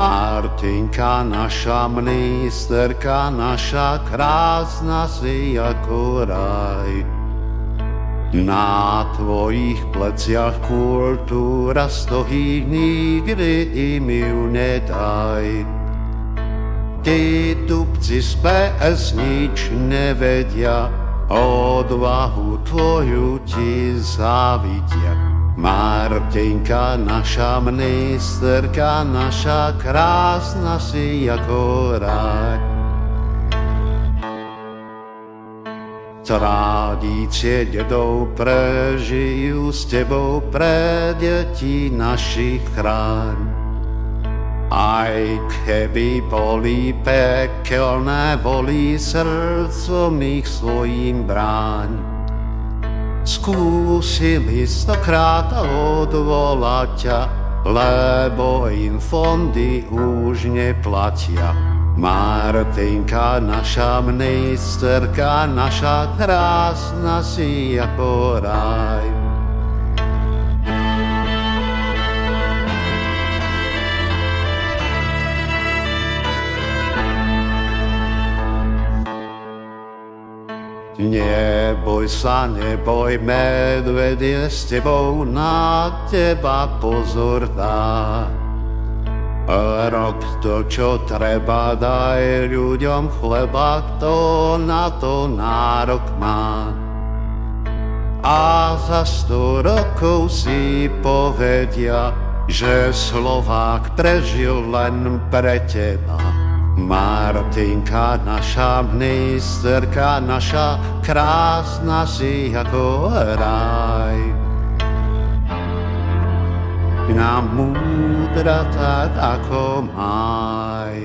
Martinka naša ministerka, naša krásna si ako raj. Na tvojich pleciach kultúra stojí, nikdy im ju nedaj. Tí tupci z PS nič nevedia, odvahu tvoju ti závidia. Martinka naša ministerka, naša krásna si ako raj. Tradície dedov prežijú s tebou, pre deti našich chráň. Aj keby boli pekelné, volí srdcom ich svojím bráň. Skúsili stokrát odvolať ťa, lebo im fondy už neplatia. Martinka naša ministerka, naša krásna si ako raj. Neboj sa, neboj, medveď je s tebou, na teba pozor dá. Rob to, čo treba, daj ľuďom chleba, kto na to nárok má. A za 100 rokov si povedia, že Slovák prežil len pre teba. Martinka naša ministerka, naša krásna si ako raj. Na múdra tak ako maj.